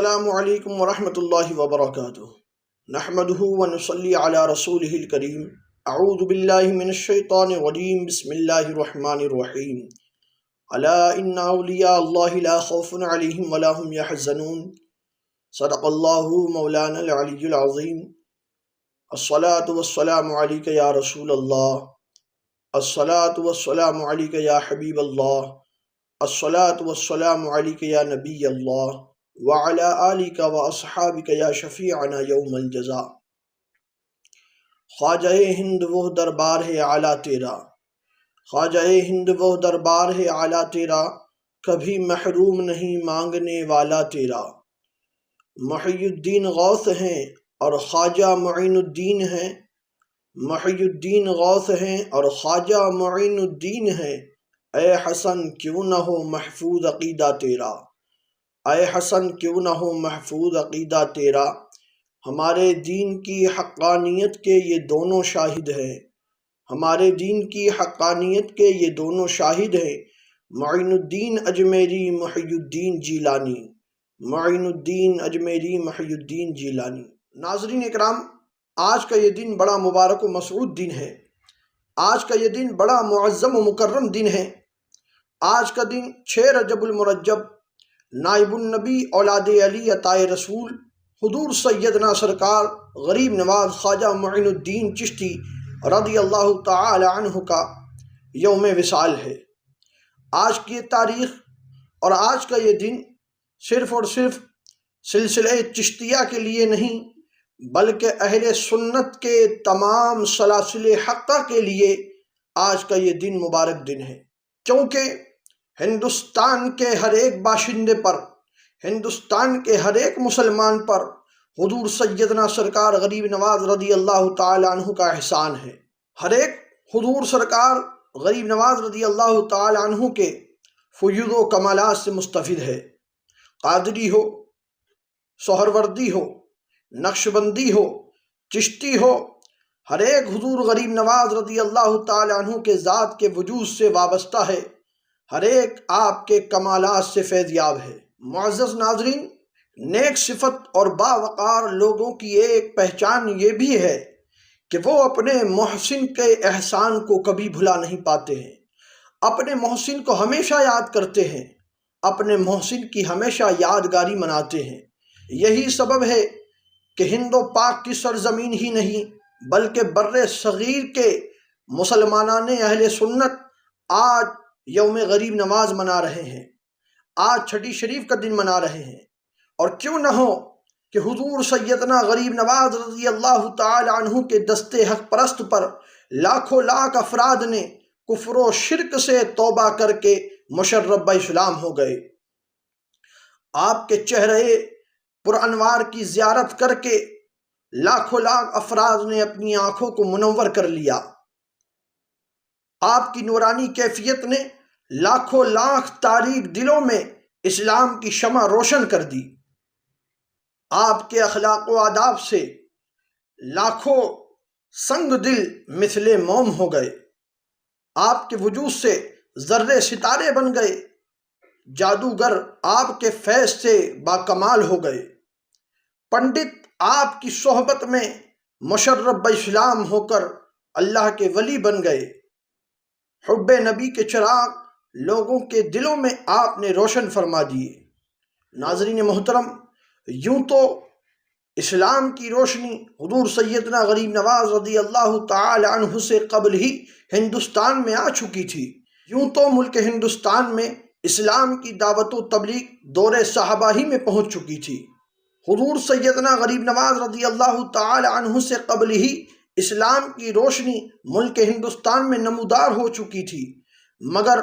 السلام علیکم ورحمۃ اللہ وبرکاتہ۔ نحمدہ ونصلی علی رسولہ الکریم۔ اعوذ باللہ من الشیطان الرجیم، بسم اللہ الرحمن الرحیم۔ الا ان اولیاء اللہ لا خوف علیہم ولا هم یحزنون۔ صدق اللہ مولانا العلی العظیم۔ الصلاۃ والسلام علیک یا رسول اللہ، الصلاۃ والسلام علیک یا حبیب اللہ، الصلاۃ والسلام علیک یا نبی اللہ، وعلی آلک و اصحابک یا شفیعنا یوم الجزاء۔ خواجہ ہند وہ دربار ہے اعلیٰ تیرا، خواجہ ہند وہ دربار ہے اعلیٰ تیرا، کبھی محروم نہیں مانگنے والا تیرا۔ محی الدین غوث ہیں اور خواجہ معین الدین ہیں، محی الدین غوث ہیں اور خواجہ معین الدین ہیں۔ اے حسن کیوں نہ ہو محفوظ عقیدہ تیرا، اے حسن کیوں نہ ہو محفوظ عقیدہ تیرا۔ ہمارے دین کی حقانیت کے یہ دونوں شاہد ہیں، ہمارے دین کی حقانیت کے یہ دونوں شاہد ہیں، معین الدین اجمیری محی الدین جیلانی، معین الدین اجمیری محی الدین جیلانی۔ ناظرین اکرام، آج کا یہ دن بڑا مبارک و مسعود دن ہے، آج کا یہ دن بڑا معظم و مکرم دن ہے۔ آج کا دن 6 رجب المرجب، نائب النبی اولاد علی عطائے رسول حضور سیدنا سرکار غریب نواز خواجہ معین الدین چشتی رضی اللہ تعالی عنہ کا یوم وصال ہے۔ آج کی تاریخ اور آج کا یہ دن صرف اور صرف سلسلہ چشتیہ کے لیے نہیں، بلکہ اہل سنت کے تمام سلاسل حقہ کے لیے آج کا یہ دن مبارک دن ہے، کیونکہ ہندوستان کے ہر ایک باشندے پر، ہندوستان کے ہر ایک مسلمان پر حضور سیدنا سرکار غریب نواز رضی اللہ تعالی عنہ کا احسان ہے۔ ہر ایک حضور سرکار غریب نواز رضی اللہ تعالی عنہ کے فیوض و کمالات سے مستفید ہے۔ قادری ہو، سہروردی ہو، نقشبندی ہو، چشتی ہو، ہر ایک حضور غریب نواز رضی اللہ تعالی عنہ کے ذات کے وجود سے وابستہ ہے، ہر ایک آپ کے کمالات سے فیض یاب ہے۔ معزز ناظرین، نیک صفت اور باوقار لوگوں کی ایک پہچان یہ بھی ہے کہ وہ اپنے محسن کے احسان کو کبھی بھلا نہیں پاتے ہیں، اپنے محسن کو ہمیشہ یاد کرتے ہیں، اپنے محسن کی ہمیشہ یادگاری مناتے ہیں۔ یہی سبب ہے کہ ہند و پاک کی سرزمین ہی نہیں بلکہ بر صغیر کے مسلمانان اہل سنت آج یوم غریب نواز منا رہے ہیں، آج چھٹی شریف کا دن منا رہے ہیں۔ اور کیوں نہ ہو کہ حضور سیدنا غریب نواز رضی اللہ تعالی عنہ کے دستے حق پرست پر لاکھوں لاکھ افراد نے کفر و شرک سے توبہ کر کے مشرب اسلام ہو گئے۔ آپ کے چہرے پر انوار کی زیارت کر کے لاکھوں لاکھ افراد نے اپنی آنکھوں کو منور کر لیا۔ آپ کی نورانی کیفیت نے لاکھوں لاکھ تاریک دلوں میں اسلام کی شمع روشن کر دی۔ آپ کے اخلاق و آداب سے لاکھوں سنگ دل مثل موم ہو گئے، آپ کے وجود سے ذرے ستارے بن گئے، جادوگر آپ کے فیض سے باکمال ہو گئے، پنڈت آپ کی صحبت میں مشرب اسلام ہو کر اللہ کے ولی بن گئے۔ حب نبی کے چراغ لوگوں کے دلوں میں آپ نے روشن فرما دیے۔ ناظرین محترم، یوں تو اسلام کی روشنی حضور سیدنا غریب نواز رضی اللہ تعالی عنہ سے قبل ہی ہندوستان میں آ چکی تھی، یوں تو ملک ہندوستان میں اسلام کی دعوت و تبلیغ دور صحابہ ہی میں پہنچ چکی تھی۔ حضور سیدنا غریب نواز رضی اللہ تعالی عنہ سے قبل ہی اسلام کی روشنی ملک ہندوستان میں نمودار ہو چکی تھی، مگر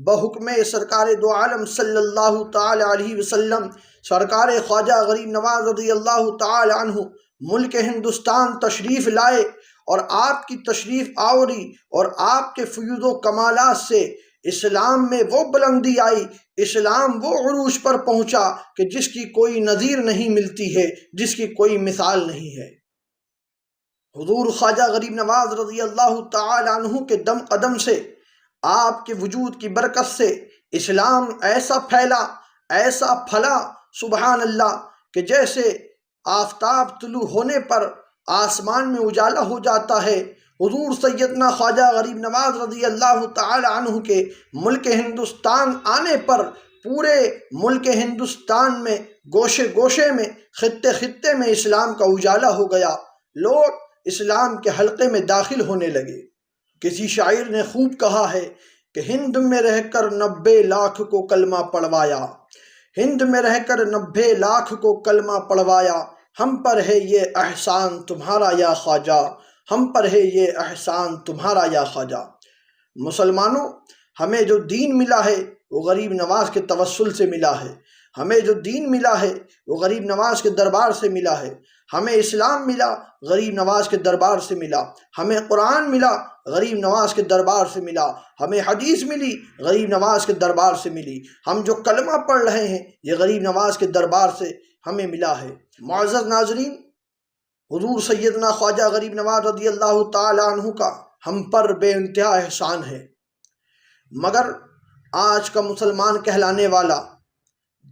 بحکم سرکار دو عالم صلی اللہ تعالی علیہ وسلم سرکار خواجہ غریب نواز رضی اللہ تعالی عنہ ملک ہندوستان تشریف لائے، اور آپ کی تشریف آوری اور آپ کے فیوض و کمالات سے اسلام میں وہ بلندی آئی، اسلام وہ عروج پر پہنچا کہ جس کی کوئی نظیر نہیں ملتی ہے، جس کی کوئی مثال نہیں ہے۔ حضور خواجہ غریب نواز رضی اللہ تعالی عنہ کے دم قدم سے، آپ کے وجود کی برکت سے اسلام ایسا پھیلا، ایسا پھلا، سبحان اللہ، کہ کہ جیسے آفتاب طلوع ہونے پر آسمان میں اجالا ہو جاتا ہے، حضور سیدنا خواجہ غریب نواز رضی اللہ تعالی عنہ کے ملک ہندوستان آنے پر پورے ملک ہندوستان میں گوشے گوشے میں خطے خطے میں اسلام کا اجالا ہو گیا، لوگ اسلام کے حلقے میں داخل ہونے لگے۔ کسی شاعر نے خوب کہا ہے کہ ہند میں رہ کر 90 لاکھ کو کلمہ پڑھوایا، ہند میں رہ کر 90 لاکھ کو کلمہ پڑھوایا، ہم پر ہے یہ احسان تمہارا یا خواجہ، ہم پر ہے یہ احسان تمہارا یا خواجہ۔ مسلمانوں، ہمیں جو دین ملا ہے وہ غریب نواز کے توسل سے ملا ہے، ہمیں جو دین ملا ہے وہ غریب نواز کے دربار سے ملا ہے، ہمیں اسلام ملا غریب نواز کے دربار سے ملا، ہمیں قرآن ملا غریب نواز کے دربار سے ملا، ہمیں حدیث ملی غریب نواز کے دربار سے ملی، ہم جو کلمہ پڑھ رہے ہیں یہ غریب نواز کے دربار سے ہمیں ملا ہے۔ معزز ناظرین، حضور سیدنا خواجہ غریب نواز رضی اللہ تعالی عنہ کا ہم پر بے انتہا احسان ہے، مگر آج کا مسلمان کہلانے والا،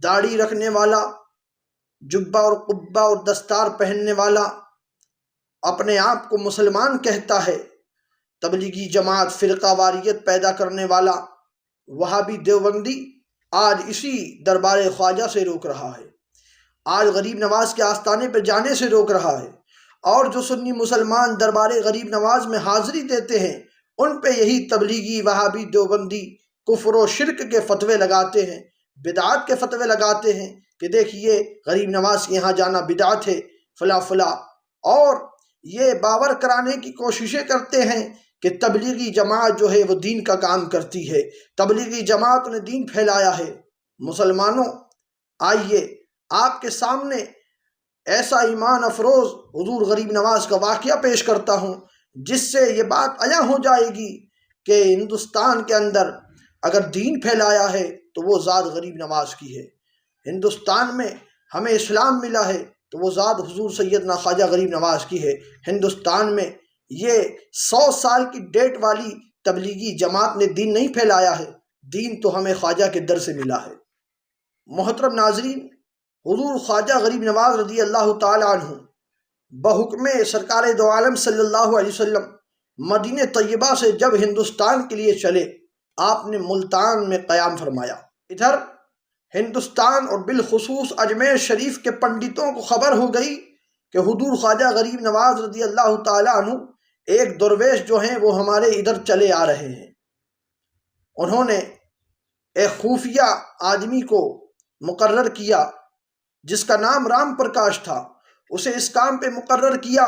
داڑھی رکھنے والا، جبہ اور قبہ اور دستار پہننے والا، اپنے آپ کو مسلمان کہتا ہے، تبلیغی جماعت فرقہ واریت پیدا کرنے والا وہابی دیوبندی آج اسی دربار خواجہ سے روک رہا ہے، آج غریب نواز کے آستانے پہ جانے سے روک رہا ہے، اور جو سنی مسلمان دربار غریب نواز میں حاضری دیتے ہیں ان پہ یہی تبلیغی وہابی دیوبندی کفر و شرک کے فتوے لگاتے ہیں، بدعات کے فتوے لگاتے ہیں کہ دیکھیے غریب نواز کے یہاں جانا بدعت ہے فلاں فلاں، اور یہ باور کرانے کی کوششیں کرتے ہیں کہ تبلیغی جماعت جو ہے وہ دین کا کام کرتی ہے، تبلیغی جماعت نے دین پھیلایا ہے۔ مسلمانوں، آئیے آپ کے سامنے ایسا ایمان افروز حضور غریب نواز کا واقعہ پیش کرتا ہوں جس سے یہ بات عیاں ہو جائے گی کہ ہندوستان کے اندر اگر دین پھیلایا ہے تو وہ ذات غریب نواز کی ہے، ہندوستان میں ہمیں اسلام ملا ہے تو وہ ذات حضور سیدنا خواجہ غریب نواز کی ہے، ہندوستان میں یہ 100 سال کی ڈیٹ والی تبلیغی جماعت نے دین نہیں پھیلایا ہے، دین تو ہمیں خواجہ کے در سے ملا ہے۔ محترم ناظرین، حضور خواجہ غریب نواز رضی اللہ تعالی عنہ بحکم سرکار دو عالم صلی اللہ علیہ وسلم مدینہ طیبہ سے جب ہندوستان کے لیے چلے، آپ نے ملتان میں قیام فرمایا۔ ادھر ہندوستان اور بالخصوص اجمیر شریف کے پنڈتوں کو خبر ہو گئی کہ حضور خواجہ غریب نواز رضی اللہ تعالی عنہ ایک درویش جو ہیں وہ ہمارے ادھر چلے آ رہے ہیں۔ انہوں نے ایک خفیہ آدمی کو مقرر کیا جس کا نام رام پرکاش تھا، اسے اس کام پہ مقرر کیا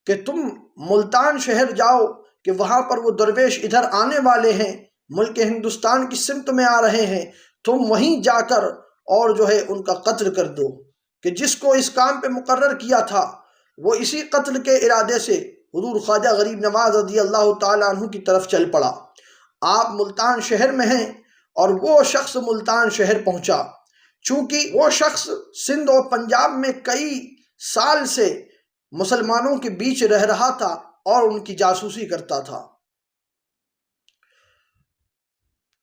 کہ تم ملتان شہر جاؤ کہ وہاں پر وہ درویش ادھر آنے والے ہیں، ملک ہندوستان کی سمت میں آ رہے ہیں، تم وہیں جا کر اور جو ہے ان کا قتل کر دو۔ کہ جس کو اس کام پہ مقرر کیا تھا وہ اسی قتل کے ارادے سے حضور خواجہ غریب نواز رضی اللہ تعالیٰ عنہ کی طرف چل پڑا۔ آپ ملتان شہر میں ہیں اور وہ شخص ملتان شہر پہنچا، چونکہ وہ شخص سندھ اور پنجاب میں کئی سال سے مسلمانوں کے بیچ رہ رہا تھا اور ان کی جاسوسی کرتا تھا۔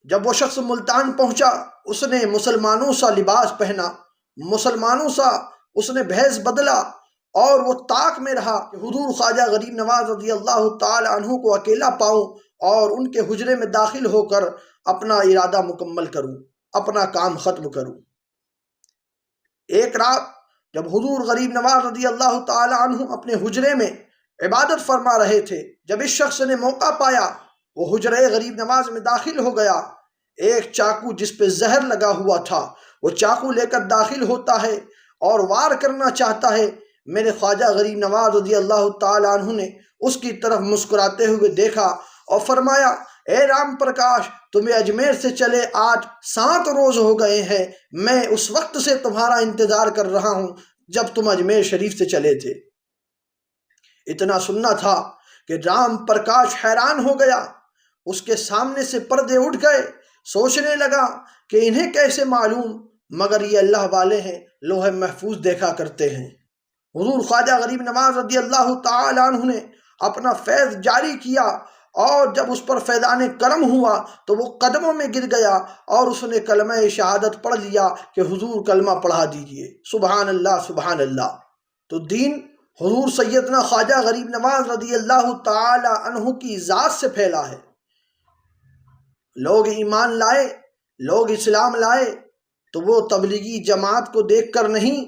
جب وہ شخص ملتان پہنچا اس نے مسلمانوں سا لباس پہنا، مسلمانوں سا اس نے بھیس بدلا، اور وہ طاق میں رہا کہ حضور خواجہ غریب نواز رضی اللہ تعالی عنہ کو اکیلا پاؤں اور ان کے حجرے میں داخل ہو کر اپنا ارادہ مکمل کروں، اپنا کام ختم کروں۔ ایک رات جب حضور غریب نواز رضی اللہ تعالی عنہ اپنے حجرے میں عبادت فرما رہے تھے، جب اس شخص نے موقع پایا وہ حجرے غریب نواز میں داخل ہو گیا، ایک چاقو جس پہ زہر لگا ہوا تھا وہ چاقو لے کر داخل ہوتا ہے اور وار کرنا چاہتا ہے۔ میرے خواجہ غریب نواز رضی اللہ تعالی عنہ نے اس کی طرف مسکراتے ہوئے دیکھا اور فرمایا، اے رام پرکاش، تمہیں اجمیر سے چلے آج 7 روز ہو گئے ہیں، میں اس وقت سے تمہارا انتظار کر رہا ہوں جب تم اجمیر شریف سے چلے تھے۔ اتنا سننا تھا کہ رام پرکاش حیران ہو گیا، اس کے سامنے سے پردے اٹھ گئے، سوچنے لگا کہ انہیں کیسے معلوم، مگر یہ اللہ والے ہیں، لوح محفوظ دیکھا کرتے ہیں۔ حضور خواجہ غریب نواز رضی اللہ تعالی عنہ نے اپنا فیض جاری کیا اور جب اس پر فیضان کرم ہوا تو وہ قدموں میں گر گیا اور اس نے کلمہ شہادت پڑھ لیا کہ حضور کلمہ پڑھا دیجئے۔ سبحان اللہ سبحان اللہ۔ تو دین حضور سیدنا خواجہ غریب نواز رضی اللہ تعالی عنہ کی ذات سے پھیلا ہے۔ لوگ ایمان لائے، لوگ اسلام لائے تو وہ تبلیغی جماعت کو دیکھ کر نہیں،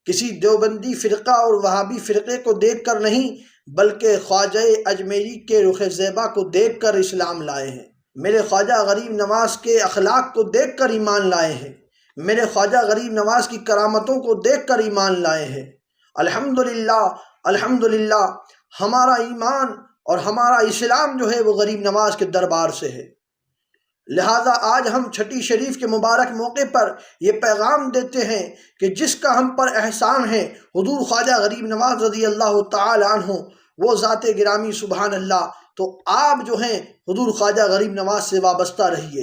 کسی دیوبندی فرقہ اور وہابی فرقے کو دیکھ کر نہیں، بلکہ خواجہ اجمیری کے رخ زیبا کو دیکھ کر اسلام لائے ہیں۔ میرے خواجہ غریب نواز کے اخلاق کو دیکھ کر ایمان لائے ہیں، میرے خواجہ غریب نواز کی کرامتوں کو دیکھ کر ایمان لائے ہیں۔ الحمدللہ الحمدللہ، ہمارا ایمان اور ہمارا اسلام جو ہے وہ غریب نواز کے دربار سے ہے۔ لہٰذا آج ہم چھٹی شریف کے مبارک موقع پر یہ پیغام دیتے ہیں کہ جس کا ہم پر احسان ہے حضور خواجہ غریب نواز رضی اللہ تعالی عنہ، وہ ذات گرامی سبحان اللہ، تو آپ جو ہیں حضور خواجہ غریب نواز سے وابستہ رہیے،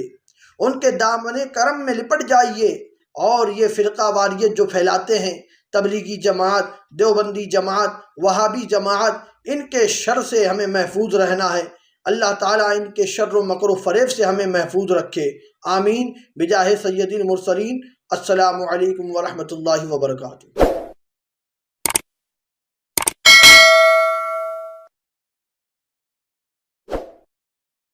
ان کے دامن کرم میں لپٹ جائیے، اور یہ فرقہ واریت جو پھیلاتے ہیں، تبلیغی جماعت، دیوبندی جماعت، وہابی جماعت، ان کے شر سے ہمیں محفوظ رہنا ہے۔ اللہ تعالیٰ ان کے شر و مکر و فریب سے ہمیں محفوظ رکھے، آمین، بجاہ سید المرسلین۔ السلام علیکم ورحمۃ اللہ وبرکاتہ۔